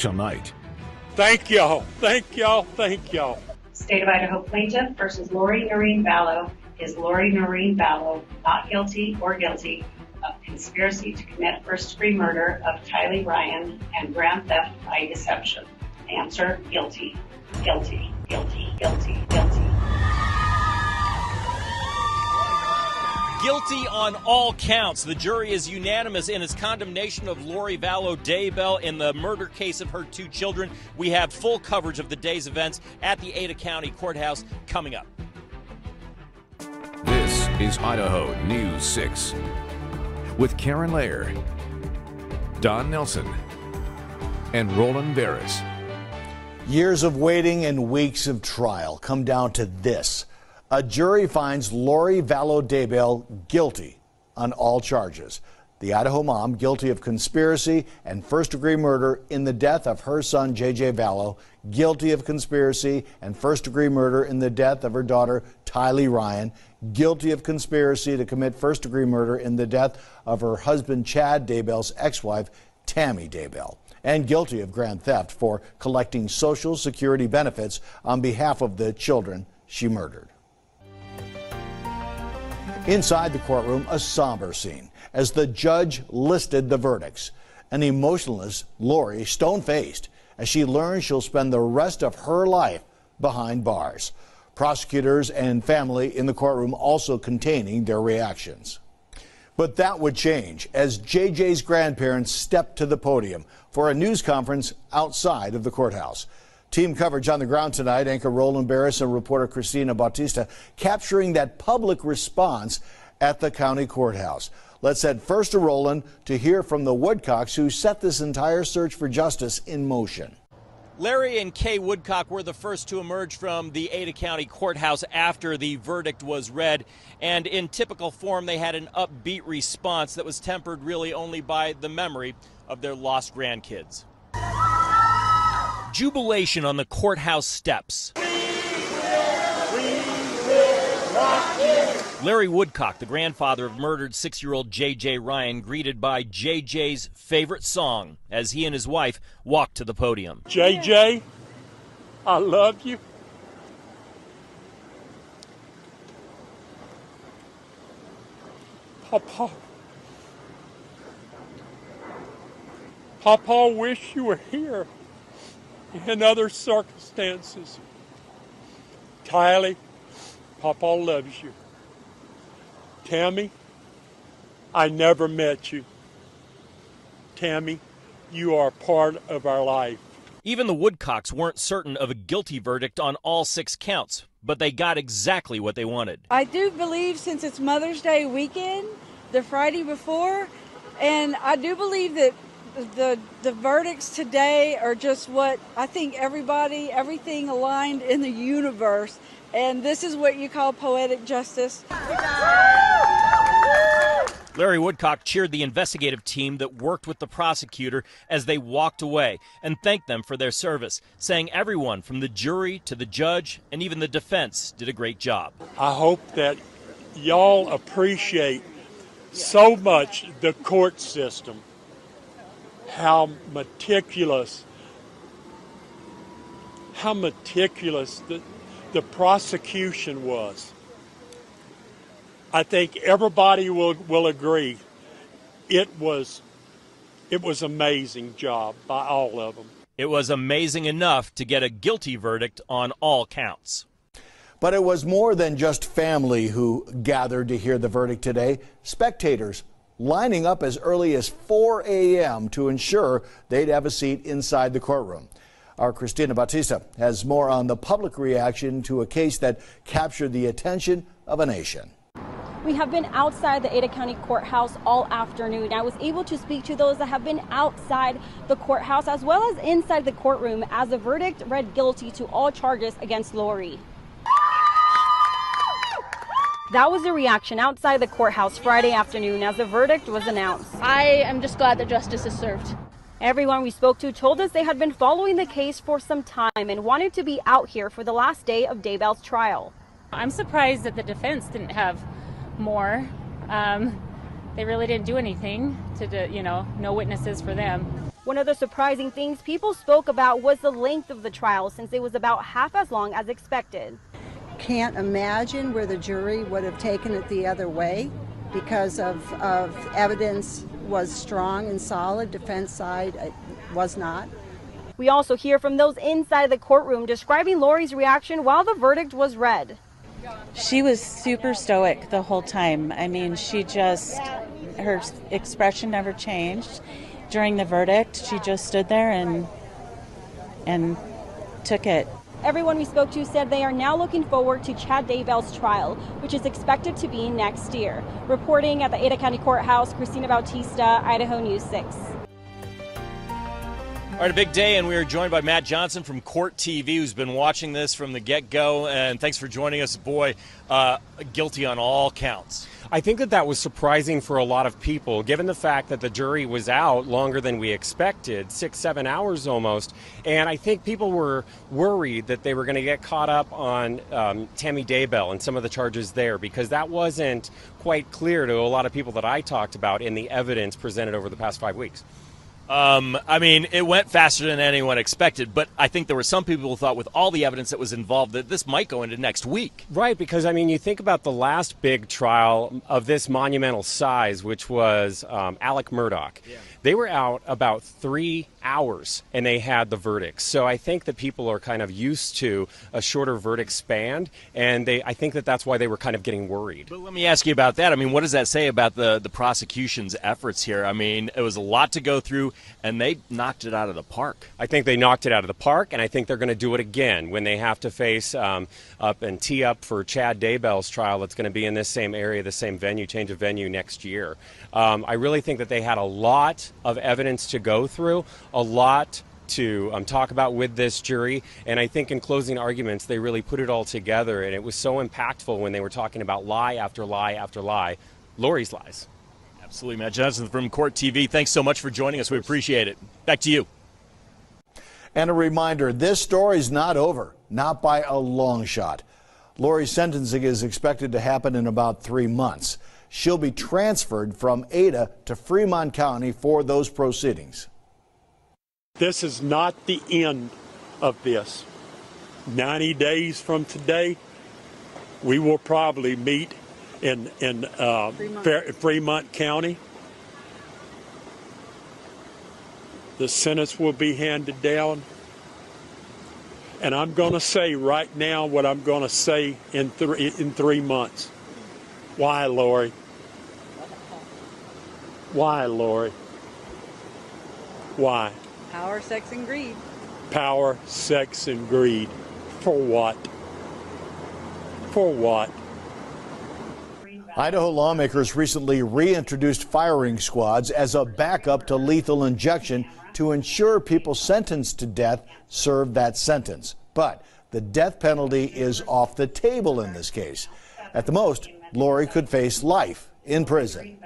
tonight. Thank y'all. Thank y'all. Thank y'all. State of Idaho plaintiff versus Lori Noreen Vallow. Is Lori Noreen Vallow not guilty or guilty of conspiracy to commit first-degree murder of Tylee Ryan and grand theft by deception? Answer: guilty. Guilty. Guilty. Guilty. Guilty. Guilty on all counts. The jury is unanimous in its condemnation of Lori Vallow Daybell in the murder case of her 2 children. We have full coverage of the day's events at the Ada County Courthouse coming up. This is Idaho News 6 with Karen Lair, Don Nelson, and Roland Barris. Years of waiting and weeks of trial come down to this. A jury finds Lori Vallow Daybell guilty on all charges. The Idaho mom guilty of conspiracy and first-degree murder in the death of her son, J.J. Vallow, guilty of conspiracy and first-degree murder in the death of her daughter, Tylee Ryan, guilty of conspiracy to commit first-degree murder in the death of her husband, Chad Daybell's ex-wife, Tammy Daybell, and guilty of grand theft for collecting Social Security benefits on behalf of the children she murdered. Inside the courtroom, a somber scene as the judge listed the verdicts. An emotionless Lori, stone-faced, as she learns she'll spend the rest of her life behind bars. Prosecutors and family in the courtroom also containing their reactions. But that would change as JJ's grandparents stepped to the podium for a news conference outside of the courthouse. Team coverage on the ground tonight, anchor Roland Barris and reporter Christina Bautista capturing that public response at the county courthouse. Let's head first to Roland to hear from the Woodcocks who set this entire search for justice in motion. Larry and Kay Woodcock were the first to emerge from the Ada County Courthouse after the verdict was read, and in typical form they had an upbeat response that was tempered really only by the memory of their lost grandkids. Jubilation on the courthouse steps. Larry Woodcock, the grandfather of murdered 6-year-old J.J. Ryan, greeted by J.J.'s favorite song as he and his wife walked to the podium. J.J., I love you. Papa, wish you were here in other circumstances. Tylee, Papa loves you. Tammy, I never met you. Tammy, you are part of our life. Even the Woodcocks weren't certain of a guilty verdict on all 6 counts, but they got exactly what they wanted. I do believe, since it's Mother's Day weekend, the Friday before, and I do believe that the verdicts today are just what I think everything aligned in the universe, and this is what you call poetic justice. Larry Woodcock cheered the investigative team that worked with the prosecutor as they walked away and thanked them for their service, saying everyone from the jury to the judge and even the defense did a great job. I hope that y'all appreciate so much the court system, how meticulous the prosecution was. I think everybody will agree it was amazing job by all of them. It was amazing enough to get a guilty verdict on all counts. But it was more than just family who gathered to hear the verdict today. Spectators lining up as early as 4 a.m. to ensure they'd have a seat inside the courtroom. Our Christina Bautista has more on the public reaction to a case that captured the attention of a nation. We have been outside the Ada County Courthouse all afternoon. I was able to speak to those that have been outside the courthouse as well as inside the courtroom as the verdict read guilty to all charges against Lori. That was the reaction outside the courthouse Friday afternoon as the verdict was announced. I am just glad that justice is served. Everyone we spoke to told us they had been following the case for some time and wanted to be out here for the last day of Daybell's trial. I'm surprised that the defense didn't have more. They really didn't do anything to, no witnesses for them. One of the surprising things people spoke about was the length of the trial, since it was about half as long as expected. Can't imagine where the jury would have taken it the other way because of evidence was strong and solid. Defense side was not. We also hear from those inside the courtroom describing Lori's reaction while the verdict was read. She was super stoic the whole time. I mean, her expression never changed. During the verdict, she just stood there and took it. Everyone we spoke to said they are now looking forward to Chad Daybell's trial, which is expected to be next year. Reporting at the Ada County Courthouse, Christina Bautista, Idaho News 6. All right, a big day, and we are joined by Matt Johnson from Court TV, who's been watching this from the get-go. And thanks for joining us. Boy, guilty on all counts. I think that was surprising for a lot of people, given the fact that the jury was out longer than we expected, 6-7 hours almost. And I think people were worried that they were going to get caught up on Tammy Daybell and some of the charges there, because that wasn't quite clear to a lot of people that I talked about in the evidence presented over the past 5 weeks. I mean, it went faster than anyone expected, but I think there were some people who thought with all the evidence that was involved that this might go into next week. Right, because, I mean, you think about the last big trial of this monumental size, which was Alec Murdaugh. Yeah. They were out about 3 hours, and they had the verdict. So I think that people are kind of used to a shorter verdict span, and I think that that's why they were kind of getting worried. But let me ask you about that. I mean, what does that say about the prosecution's efforts here? I mean, it was a lot to go through, and they knocked it out of the park. I think they knocked it out of the park, and I think they're going to do it again when they have to face up and tee up for Chad Daybell's trial. That's going to be in this same area, the same venue, change of venue next year. I really think that they had a lot of evidence to go through, a lot to talk about with this jury, and I think in closing arguments they really put it all together, and it was so impactful when they were talking about lie after lie after lie, Lori's lies. Absolutely. Matt Johnson from Court TV, thanks so much for joining us. We appreciate it. Back to you. And a reminder, this story's not over, not by a long shot. Lori's sentencing is expected to happen in about 3 months. She'll be transferred from Ada to Fremont County for those proceedings. This is not the end of this. 90 days from today, we will probably meet in Fremont County. The sentence will be handed down. And I'm going to say right now what I'm going to say in 3 months. Why, Lori? Why, Lori? Why? Power, sex, and greed. Power, sex, and greed. For what? For what? Idaho lawmakers recently reintroduced firing squads as a backup to lethal injection to ensure people sentenced to death serve that sentence. But the death penalty is off the table in this case. At the most, Lori could face life in prison.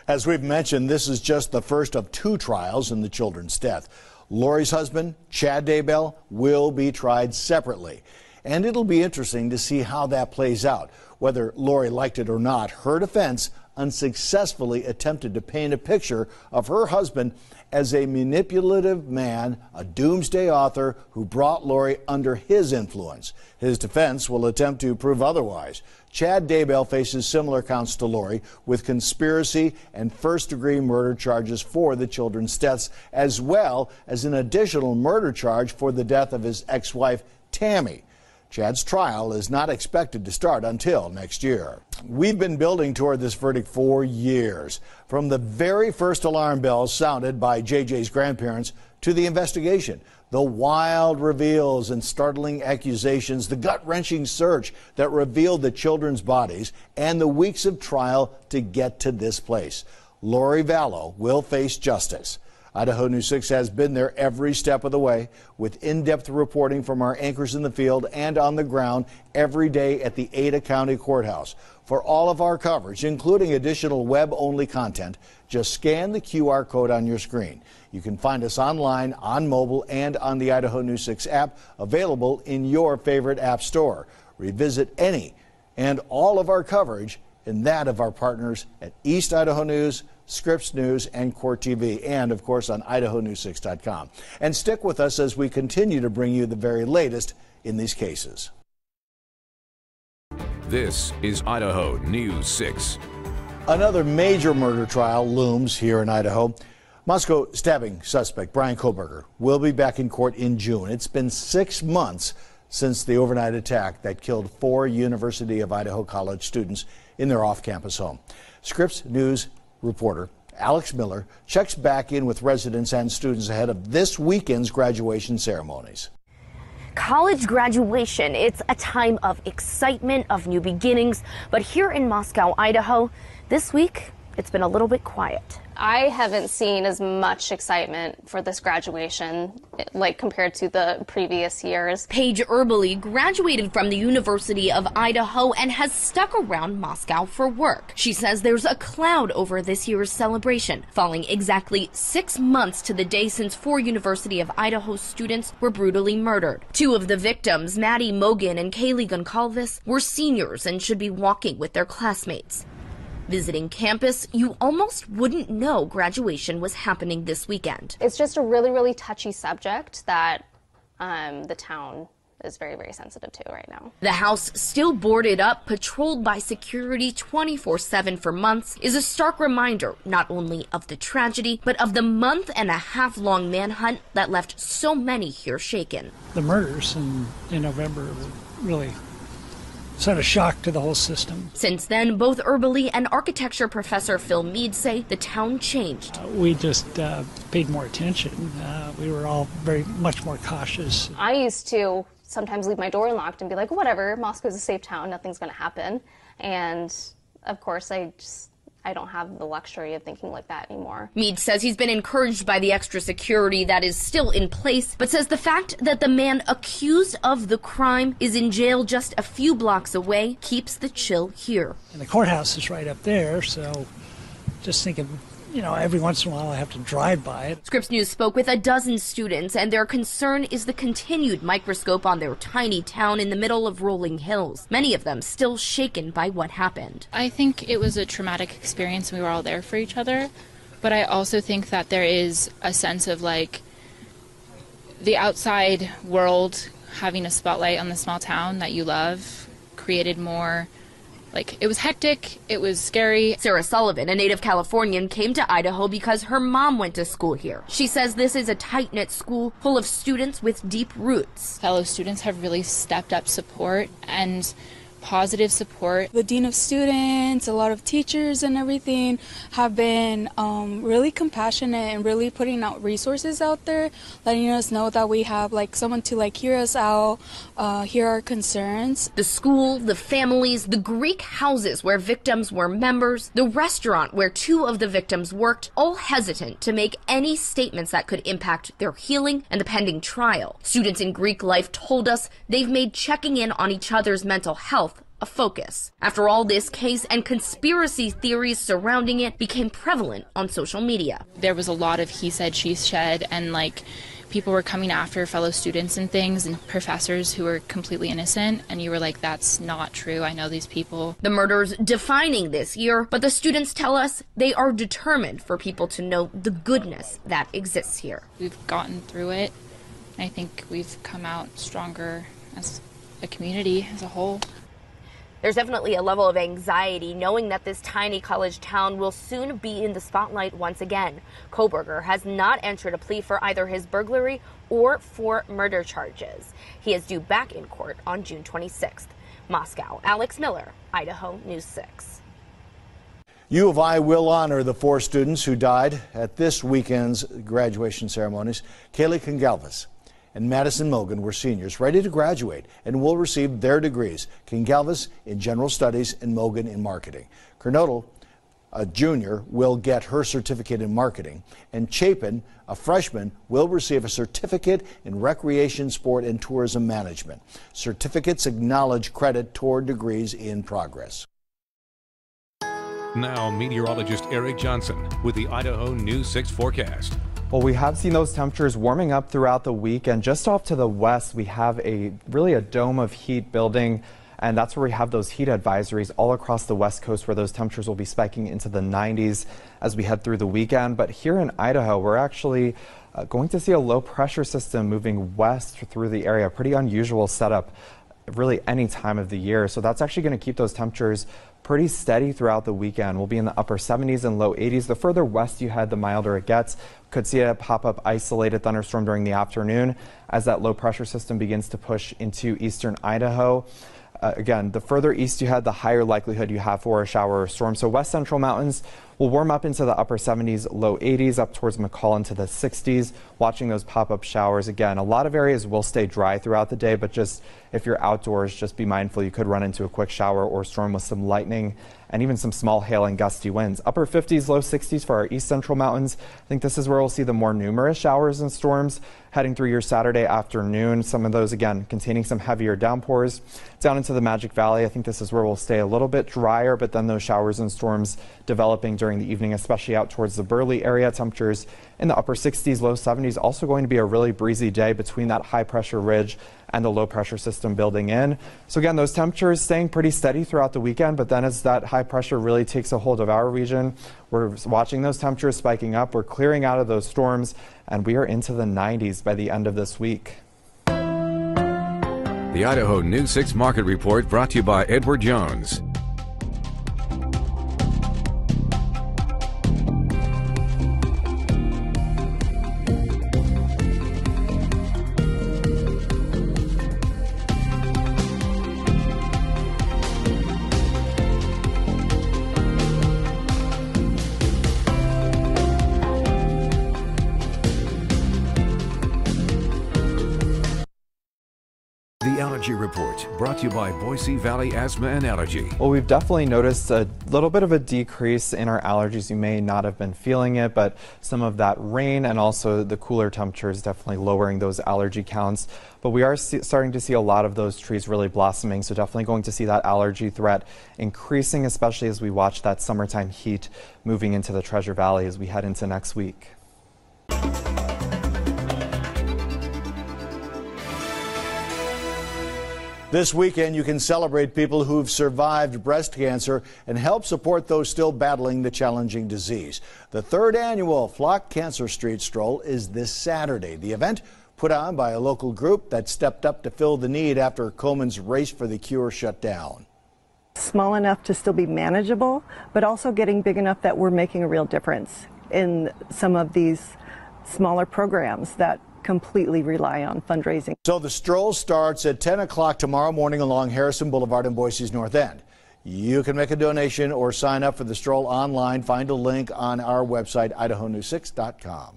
As we've mentioned, this is just the first of 2 trials in the children's death. Lori's husband, Chad Daybell, will be tried separately. And it'll be interesting to see how that plays out. Whether Lori liked it or not, her defense unsuccessfully attempted to paint a picture of her husband as a manipulative man, a doomsday author who brought Lori under his influence. His defense will attempt to prove otherwise. Chad Daybell faces similar counts to Lori, with conspiracy and first-degree murder charges for the children's deaths, as well as an additional murder charge for the death of his ex-wife, Tammy. Chad's trial is not expected to start until next year. We've been building toward this verdict for years. From the very first alarm bells sounded by JJ's grandparents to the investigation, the wild reveals and startling accusations, the gut-wrenching search that revealed the children's bodies, and the weeks of trial to get to this place. Lori Vallow will face justice. Idaho News 6 has been there every step of the way, with in-depth reporting from our anchors in the field and on the ground every day at the Ada County Courthouse. For all of our coverage, including additional web-only content, just scan the QR code on your screen. You can find us online, on mobile, and on the Idaho News 6 app, available in your favorite app store. Revisit any and all of our coverage and that of our partners at East Idaho News, Scripps News, and Court TV, and of course on IdahoNews6.com. And stick with us as we continue to bring you the very latest in these cases. This is Idaho News 6. Another major murder trial looms here in Idaho. Moscow stabbing suspect Brian Kohberger will be back in court in June. It's been 6 months since the overnight attack that killed 4 University of Idaho College students in their off-campus home. Scripps News reporter Alex Miller checks back in with residents and students ahead of this weekend's graduation ceremonies. College graduation, it's a time of excitement, of new beginnings. But here in Moscow, Idaho, this week, it's been a little bit quiet. I haven't seen as much excitement for this graduation, like compared to the previous years. Paige Erbely graduated from the University of Idaho and has stuck around Moscow for work. She says there's a cloud over this year's celebration, falling exactly 6 months to the day since 4 University of Idaho students were brutally murdered. 2 of the victims, Maddie Mogan and Kaylee Goncalves, were seniors and should be walking with their classmates. Visiting campus, you almost wouldn't know graduation was happening this weekend. It's just a really, really touchy subject that the town is very, very sensitive to right now. The house, still boarded up, patrolled by security 24/7 for months, is a stark reminder not only of the tragedy, but of the month-and-a-half-long manhunt that left so many here shaken. The murders in November were really sort of shock to the whole system. Since then, both Erbely and architecture professor Phil Mead say the town changed. We just paid more attention. We were all very much more cautious. I used to sometimes leave my door unlocked and be like, whatever, Moscow's a safe town, nothing's going to happen. And of course, I don't have the luxury of thinking like that anymore. Mead says he's been encouraged by the extra security that is still in place, but says the fact that the man accused of the crime is in jail just a few blocks away keeps the chill here. And the courthouse is right up there, so just thinking, every once in a while I have to drive by it. Scripps News spoke with a dozen students, and their concern is the continued microscope on their tiny town in the middle of rolling hills. Many of them still shaken by what happened. I think it was a traumatic experience and we were all there for each other, but I also think that there is a sense of the outside world having a spotlight on the small town that you love created more. It was hectic, it was scary. Sarah Sullivan, a native Californian, came to Idaho because her mom went to school here. She says this is a tight-knit school full of students with deep roots. Fellow students have really stepped up support and positive support. The dean of students, a lot of teachers and everything have been really compassionate and really putting out resources out there, letting us know that we have someone to hear us out, hear our concerns. The school, the families, the Greek houses where victims were members, the restaurant where 2 of the victims worked, all hesitant to make any statements that could impact their healing and the pending trial. Students in Greek life told us they've made checking in on each other's mental health a focus. After all, this case and conspiracy theories surrounding it became prevalent on social media. There was a lot of he said, she said, and people were coming after fellow students and things and professors who were completely innocent, and you were like, that's not true, I know these people. The murders defining this year, but the students tell us they are determined for people to know the goodness that exists here. We've gotten through it. I think we've come out stronger as a community as a whole. There's definitely a level of anxiety knowing that this tiny college town will soon be in the spotlight once again. Kohberger has not entered a plea for either his burglary or for murder charges. He is due back in court on June 26th. Moscow, Alex Miller, Idaho News 6. U of I will honor the 4 students who died at this weekend's graduation ceremonies. Kaylee Goncalves and Madison Mogan were seniors ready to graduate and will receive their degrees. Goncalves in general studies and Mogan in marketing. Kernodle, a junior, will get her certificate in marketing, and Chapin, a freshman, will receive a certificate in recreation, sport, and tourism management. Certificates acknowledge credit toward degrees in progress. Now, meteorologist Eric Johnson with the Idaho News 6 forecast. Well, we have seen those temperatures warming up throughout the week, and just off to the west, we have really a dome of heat building And that's where we have those heat advisories all across the West Coast, where those temperatures will be spiking into the 90s as we head through the weekend. But here in Idaho, we're actually going to see a low pressure system moving west through the area. Pretty unusual setup really any time of the year. So that's actually going to keep those temperatures pretty steady throughout the weekend. We'll be in the upper 70s and low 80s. The further west you head, the milder it gets. Could see a pop-up isolated thunderstorm during the afternoon as that low pressure system begins to push into eastern Idaho. Again, the further east you head, the higher likelihood you have for a shower or storm. So west central mountains will warm up into the upper 70s, low 80s, up towards McCall into the 60s. Watching those pop-up showers. Again, a lot of areas will stay dry throughout the day, but just if you're outdoors, just be mindful you could run into a quick shower or storm with some lightning and even some small hail and gusty winds. Upper 50s, low 60s for our east central mountains. I think this is where we'll see the more numerous showers and storms heading through your Saturday afternoon. Some of those, again, containing some heavier downpours. Down into the Magic Valley, I think this is where we'll stay a little bit drier, but then those showers and storms developing during the evening, especially out towards the Burley area. Temperatures in the upper 60s, low 70s. Also going to be a really breezy day between that high pressure ridge and the low pressure system building in. So again, those temperatures staying pretty steady throughout the weekend, but then as that high pressure really takes a hold of our region, we're watching those temperatures spiking up. We're clearing out of those storms, and we are into the 90s by the end of this week. The Idaho News 6 Market Report brought to you by Edward Jones. The Allergy Report, brought to you by Boise Valley Asthma and Allergy. Well, we've definitely noticed a little bit of a decrease in our allergies. You may not have been feeling it, but some of that rain and also the cooler temperatures definitely lowering those allergy counts. But we are starting to see a lot of those trees really blossoming, so definitely going to see that allergy threat increasing, especially as we watch that summertime heat moving into the Treasure Valley as we head into next week. This weekend, you can celebrate people who've survived breast cancer and help support those still battling the challenging disease. The third annual Flock Cancer Street Stroll is this Saturday. The event, put on by a local group that stepped up to fill the need after Komen's Race for the Cure shut down. Small enough to still be manageable, but also getting big enough that we're making a real difference in some of these smaller programs that completely rely on fundraising. So the stroll starts at 10 o'clock tomorrow morning along Harrison Boulevard in Boise's North End. You can make a donation or sign up for the stroll online. Find a link on our website, idahonews6.com.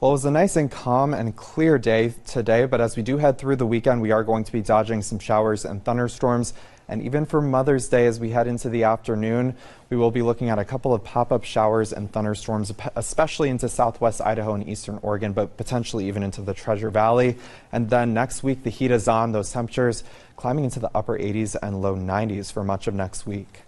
Well, it was a nice and calm and clear day today, but as we do head through the weekend, we are going to be dodging some showers and thunderstorms. And even for Mother's Day, as we head into the afternoon, we will be looking at a couple of pop-up showers and thunderstorms, especially into southwest Idaho and eastern Oregon, but potentially even into the Treasure Valley. And then next week, the heat is on, those temperatures climbing into the upper 80s and low 90s for much of next week.